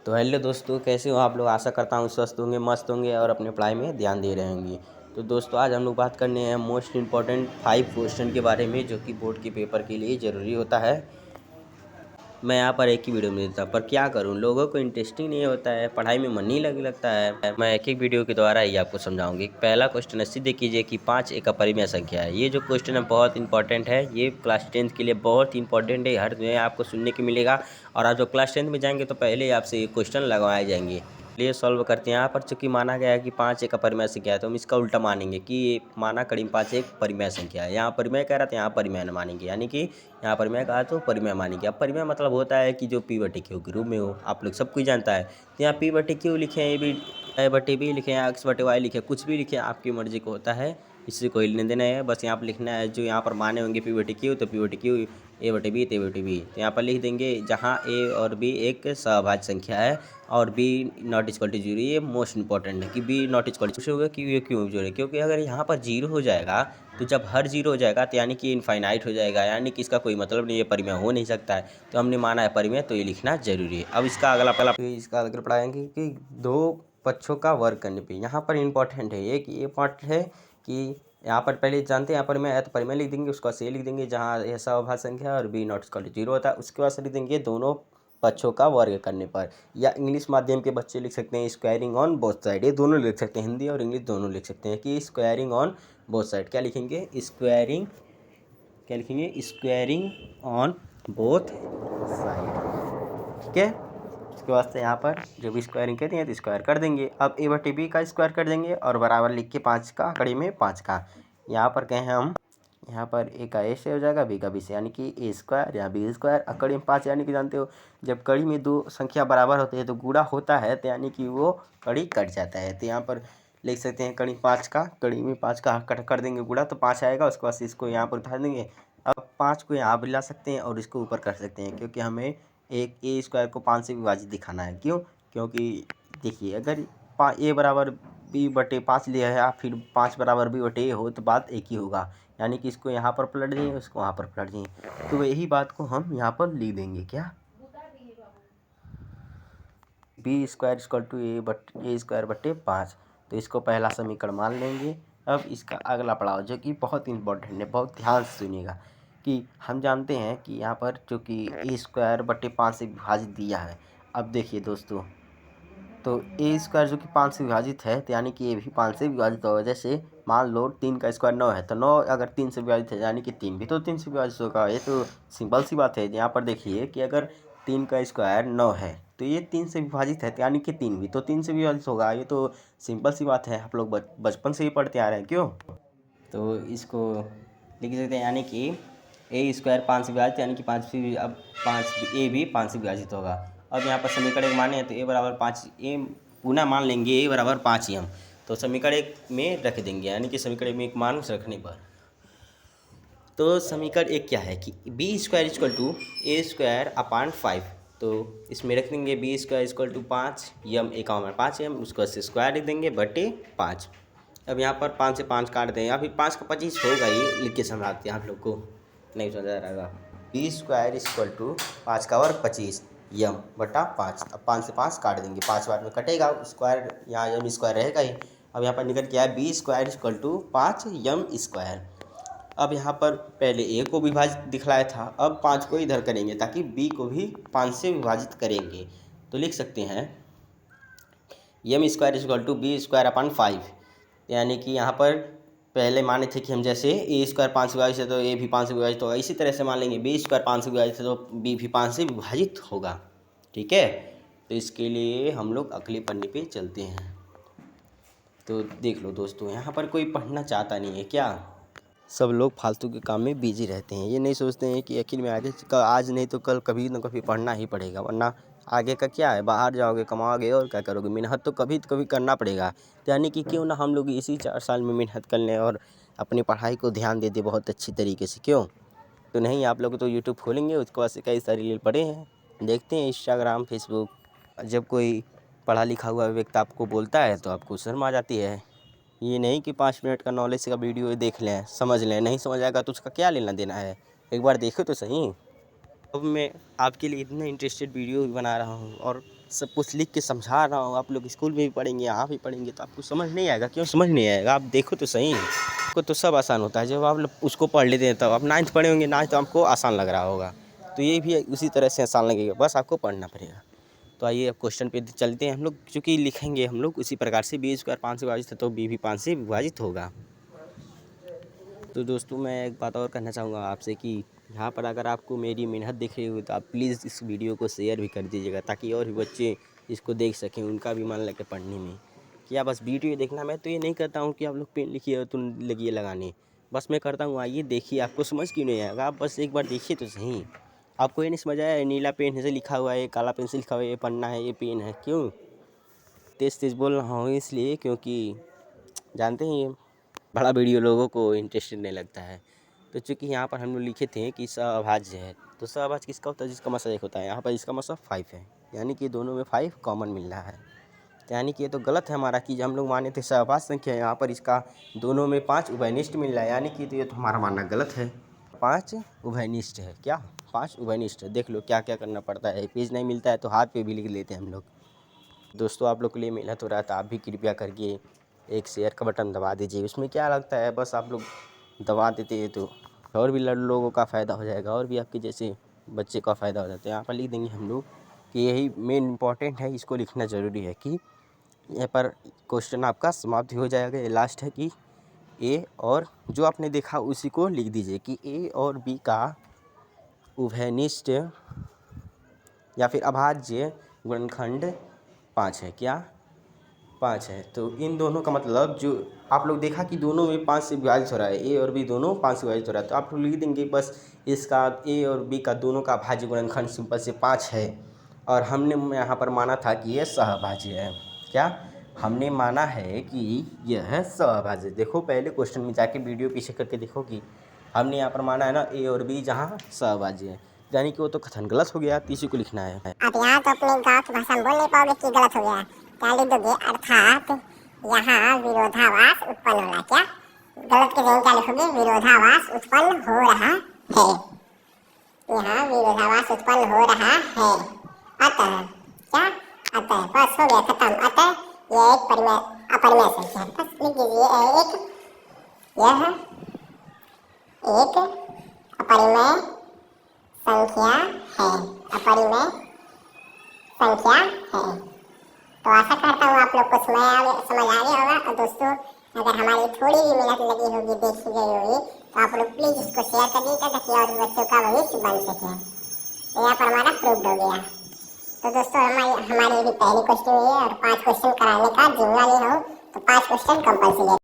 तो हेलो दोस्तों, कैसे हो आप लोग। आशा करता हूँ स्वस्थ होंगे, मस्त होंगे और अपने पढ़ाई में ध्यान दे रहे होंगे। तो दोस्तों आज हम लोग बात करने हैं मोस्ट इम्पॉर्टेंट 5 क्वेश्चन के बारे में, जो कि बोर्ड के पेपर के लिए ज़रूरी होता है। मैं यहाँ पर एक ही वीडियो में देता हूँ, पर क्या करूँ, लोगों को इंटरेस्टिंग नहीं होता है, पढ़ाई में मन नहीं लगता है। मैं एक एक वीडियो के द्वारा ही आपको समझाऊंगी। पहला क्वेश्चन है, सीधे कीजिए कि 5 एक अपरिमेय संख्या है। ये जो क्वेश्चन है बहुत इंपॉर्टेंट है, ये क्लास 10th के लिए बहुत इंपॉर्टेंट है। हर में आपको सुनने को मिलेगा और आप जो क्लास 10th में जाएंगे तो पहले ही आपसे ये क्वेश्चन लगवाए जाएंगे। लिए सॉल्व करते हैं। यहाँ पर चूंकि माना गया है कि 5 एक अपरिमेय संख्या है, तो हम इसका उल्टा मानेंगे कि माना करीब 5 एक परिमेय संख्या है। यहाँ परिमेय कह रहा था, यहाँ परिमेय न मानेंगे, यानी कि यहाँ परिमेय कहा तो परिमेय मानेंगे। अब परिमेय मतलब होता है कि जो पी बटे क्यू के रूप में हो, आप लोग सब कुछ जानता है। तो यहाँ पी बटे क्यू लिखे हैं, ए बटे बी लिखे हैं, एक्स बटे वाई लिखे, कुछ भी लिखे, आपकी मर्जी को होता है, इससे कोई लेने देना है। बस यहाँ पर लिखना है जो यहाँ पर माने होंगे पी बटे क्यू, तो पी बटे क्यू, ए बटे बी, ते बटे बी। तो यहाँ पर लिख देंगे जहाँ ए और बी एक सहभाज्य संख्या है और B not equal to zero. ये मोस्ट इंपॉर्टेंट है कि बी नॉट इक्वल टू होगा कि ये क्यों जोड़े, क्योंकि अगर यहाँ पर जीरो हो जाएगा तो जब हर जीरो हो जाएगा तो यानी कि इनफाइनाइट हो जाएगा, यानी कि इसका कोई मतलब नहीं, ये परिमेय हो नहीं सकता है। तो हमने माना है परिमेय, तो ये लिखना जरूरी है। अब इसका अगला पढ़ाएंगे कि दो पक्षों का वर्ग करने पे। यहाँ पर इंपॉर्टेंट है एक ये पार्ट है कि यहाँ पर पहले जानते हैं, यहाँ पर मैं तो परिमेय लिख देंगे, उसका से लिख देंगे जहाँ यह सहभाज्य संख्या और B not equal to zero होता है। उसके बाद से लिख देंगे दोनों पक्षों का वर्ग करने पर, या इंग्लिश माध्यम के बच्चे लिख सकते हैं स्क्वायरिंग ऑन बोथ साइड। ये दोनों लिख सकते हैं, हिंदी और इंग्लिश दोनों लिख सकते हैं कि स्क्वायरिंग ऑन बोथ साइड। क्या लिखेंगे, स्क्वायरिंग, क्या लिखेंगे, स्क्वायरिंग ऑन बोथ साइड। ठीक है, इसके वास्ते यहाँ पर जो भी स्क्वायरिंग कहते हैं तो स्क्वायर कर देंगे। अब ए बटे बी का स्क्वायर कर देंगे और बराबर लिख के 5 का कड़ी में 5 का। यहाँ पर कहें हम, यहाँ पर ए का ए से हो जाएगा, बी का बी से, यानी कि ए स्क्वायर या बी स्क्वायर। कड़ी में 5, यानी कि जानते हो जब कड़ी में दो संख्या बराबर होती है तो गुणा होता है, तो यानी कि वो कड़ी कट जाता है। तो यहाँ पर लिख सकते हैं कड़ी 5 का, कड़ी में 5 का कट कर देंगे गुणा, तो 5 आएगा। उसके बाद इसको यहाँ पर उठा देंगे। अब 5 को यहाँ भी ला सकते हैं और इसको ऊपर कर सकते हैं, क्योंकि हमें एक ए स्क्वायर को 5 से विभाजित दिखाना है। क्यों, क्योंकि देखिए अगर ए बराबर बी बटे 5 लिया है, फिर 5 बराबर बी बटे ए हो, तो बात एक ही होगा, यानी कि इसको यहाँ पर पलट देंगे, उसको वहाँ पर पलट देंगे। तो यही बात को हम यहाँ पर लिख देंगे, क्या, B square equal to A square बटे 5। तो इसको पहला समीकरण मान लेंगे। अब इसका अगला पड़ाव जो कि बहुत इंपॉर्टेंट है, बहुत ध्यान से सुनिएगा, कि हम जानते हैं कि यहाँ पर जो कि ए स्क्वायर बटे 5 से विभाजित दिया है। अब देखिए दोस्तों, तो ए स्क्वायर जो कि 5 से विभाजित है, तो यानी कि ए भी 5 से विभाजित होगा। जैसे मान लो 3 का स्क्वायर 9 है, तो 9 अगर 3 से विभाजित है, यानी कि 3 भी तो 3 से विभाजित होगा। ये तो सिंपल सी बात है। यहाँ पर देखिए कि अगर 3 का स्क्वायर 9 है तो ये 3 से विभाजित है, तो यानी कि 3 भी तो 3 से विभाजित होगा। ये तो सिंपल सी बात है, आप लोग बचपन से ही पढ़ते आ रहे हैं। क्यों, तो इसको लिख सकते हैं, यानी कि ए स्क्वायर 5 से विभाजित, यानी कि 5 से, अब 5 ए भी 5 से विभाजित होगा। अब यहाँ पर समीकरण एक माने तो ए बराबर 5, ए पुनः मान लेंगे ए बराबर 5 ही हम, तो समीकरण एक में रख देंगे, यानी कि समीकरण में एक मान रखने पर। तो समीकरण एक क्या है कि B square equal to A square upon 5, तो इसमें रख देंगे B square equal to 5 M, A का मान 5 यम, उसको स्क्वायर लिख देंगे बटे 5। अब यहाँ पर 5 से 5 काट दें, या फिर 5 का 25 होगा, ये लिख के समझाते हैं आप लोग को, नहीं समझ आ रहेगा। बी स्क्वायर इक्वल टू 5 का वर्ग 25 यम बटा 5। अब 5 से 5 काट देंगे, 5 बार में कटेगा, स्क्वायर यहाँ यम स्क्वायर रहेगा ही। अब यहाँ पर निकल के आया B square equal to 5 M square. अब यहाँ पर पहले ए को विभाजित दिखलाया था, अब 5 को इधर करेंगे ताकि बी को भी 5 से विभाजित करेंगे। तो लिख सकते हैं M square equal to B square upon 5, यानी कि यहाँ पर पहले माने थे कि हम जैसे ए स्क्वायर 5 से विभाजित है तो ए भी 5 से विभाजित होगा, इसी तरह से मान लेंगे बी स्क्वायर 5 से विभाजित है तो बी भी 5 से विभाजित होगा। ठीक है, तो इसके लिए हम लोग अगले पन्ने पे चलते हैं। तो देख लो दोस्तों, यहाँ पर कोई पढ़ना चाहता नहीं है क्या, सब लोग फालतू के काम में बिजी रहते हैं। ये नहीं सोचते हैं कि आखिर में आगे आज नहीं तो कल कभी न कभी पढ़ना ही पड़ेगा, वरना आगे का क्या है, बाहर जाओगे कमाओगे और क्या करोगे, मेहनत तो कभी तो कभी करना पड़ेगा। तो यानी कि क्यों ना हम लोग इसी 4 साल में मेहनत कर लें और अपनी पढ़ाई को ध्यान दे दें बहुत अच्छी तरीके से। क्यों, तो नहीं, आप लोग तो यूट्यूब खोलेंगे, उसके बाद से कई सारे रील पड़े हैं, देखते हैं इंस्टाग्राम फेसबुक। जब कोई पढ़ा लिखा हुआ व्यक्ति आपको बोलता है तो आपको शर्म आ जाती है। ये नहीं कि 5 मिनट का नॉलेज का वीडियो देख लें, समझ लें, नहीं समझ आएगा तो उसका क्या लेना देना है, एक बार देखो तो सही। अब मैं आपके लिए इतना इंटरेस्टेड वीडियो भी बना रहा हूँ और सब कुछ लिख के समझा रहा हूँ। आप लोग स्कूल में भी पढ़ेंगे, यहाँ भी पढ़ेंगे, तो आपको समझ नहीं आएगा। क्यों समझ नहीं आएगा? आप देखो तो सही। आपको तो सब आसान होता है जब आप लोग उसको पढ़ लेते हैं। तब आप 9th पढ़े होंगे, 9th तो आपको आसान लग रहा होगा, तो ये भी उसी तरह से आसान लगेगा, बस आपको पढ़ना पड़ेगा। तो आइए अब क्वेश्चन पे चलते हैं हम लोग, चूँकि लिखेंगे हम लोग उसी प्रकार से। b स्क्वायर 5 से विभाजित है तो b भी 5 से विभाजित होगा। तो दोस्तों मैं एक बात और कहना चाहूँगा आपसे कि यहाँ पर अगर आपको मेरी मेहनत दिख रही हो तो आप प्लीज़ इस वीडियो को शेयर भी कर दीजिएगा, ताकि और भी बच्चे इसको देख सकें, उनका भी मन लगे पढ़ने में। क्या बस वीडियो देखना? मैं तो ये नहीं करता हूँ कि आप लोग पेन लिखिए और तुम लगिए लगाने। बस मैं करता हूँ आइए देखिए, आपको समझ क्यों नहीं आएगा? आप बस एक बार देखिए तो सही। आपको ये नहीं समझ आया? नीला पेन से लिखा हुआ है, काला पेन से लिखा हुआ है, ये पन्ना है, ये पेन है। क्यों तेज़ तेज़ बोल रहा हूँ? इसलिए क्योंकि जानते हैं ये बड़ा वीडियो लोगों को इंटरेस्टेड नहीं लगता है। तो चूँकि यहाँ पर हम लोग लिखे थे कि सअभाज्य है, तो सअभाज्य किसका होता है? जिसका मसा 1 होता है। यहाँ पर इसका मसा 5 है, यानी कि दोनों में 5 कॉमन मिल रहा है। तो यानी कि ये तो गलत है हमारा कि हम लोग माने थे सहभाज्य संख्या, यहाँ पर इसका दोनों में 5 उभयनिष्ठ मिल रहा है, यानी कि तो ये तो हमारा मानना गलत है। 5 उभयनिष्ठ है। क्या 5 उभयनिष्ठ है? देख लो क्या क्या करना पड़ता है। पेज नहीं मिलता है तो हाथ पे भी लिख लेते हैं हम लोग। दोस्तों आप लोग के लिए मेहनत हो रहा है तो आप भी कृपया करके एक शेयर का बटन दबा दीजिए। उसमें क्या लगता है, बस आप लोग दबा देते तो और भी लोगों का फ़ायदा हो जाएगा, और भी आपके जैसे बच्चे का फ़ायदा हो जाता है। यहाँ पर लिख देंगे हम लोग कि यही मेन इम्पॉर्टेंट है, इसको लिखना ज़रूरी है कि यहाँ पर क्वेश्चन आपका समाप्त हो जाएगा। ये लास्ट है कि ए और जो आपने देखा उसी को लिख दीजिए कि ए और बी का उभयनिष्ठ या फिर अभाज्य गुणनखंड 5 है। क्या 5 है? तो इन दोनों का मतलब जो आप लोग देखा कि दोनों में 5 से विभाजित हो रहा है, ए और बी दोनों 5 से विभाजित हो रहा है, तो आप लोग लिख देंगे बस इसका ए और बी का दोनों का भाज्य गुणनखंड सिंपल से 5 है। और हमने यहाँ पर माना था कि यह सहभाज्य है। क्या हमने माना है कि यह सहभाज्य? देखो पहले क्वेश्चन में जाके वीडियो पीछे करके देखो कि हमने यहाँ पर माना है ना ए और बी जहाँ सहभाज्य है, यानी कि वो तो कथन गलत हो गया, इसी को लिखना है। आप यहाँ तो अपने गाँव की भाषा में बोल नहीं पाओगे कि गलत हो गया। क्या लिख दोगे? अर्थात यहाँ विरोधाभास उत्पन्न हो रहा। क्या गलत के जगह क्या लिखोगे? विरोधाभास उत्पन्न हो रहा है। यहाँ विरोधाभास उत्पन्न हो रहा है। अतः क्या? अतः बस हो गया, खत्म। अतः यह एक अपरिमेय संख्या है। बस लिख दीजिए यह एक अपरिमेय संख्या है। अपरिमेय संख्या है। तो आशा करता हूँ आप लोग को समझ आ गया होगा। और दोस्तों अगर हमारी थोड़ी भी मेहनत लगी होगी, देखी गई होगी, तो आप लोग प्लीज़ इसको शेयर कर दीजिएगा ताकि और बच्चों का भविष्य बन सके। तो यहाँ पर हमारा प्रूफ हो गया। तो दोस्तों हमारी अभी पहली क्वेश्चन हुई है और 5 क्वेश्चन कराने का जिम्मा नहीं हो, तो 5 क्वेश्चन कंपल्सरी है।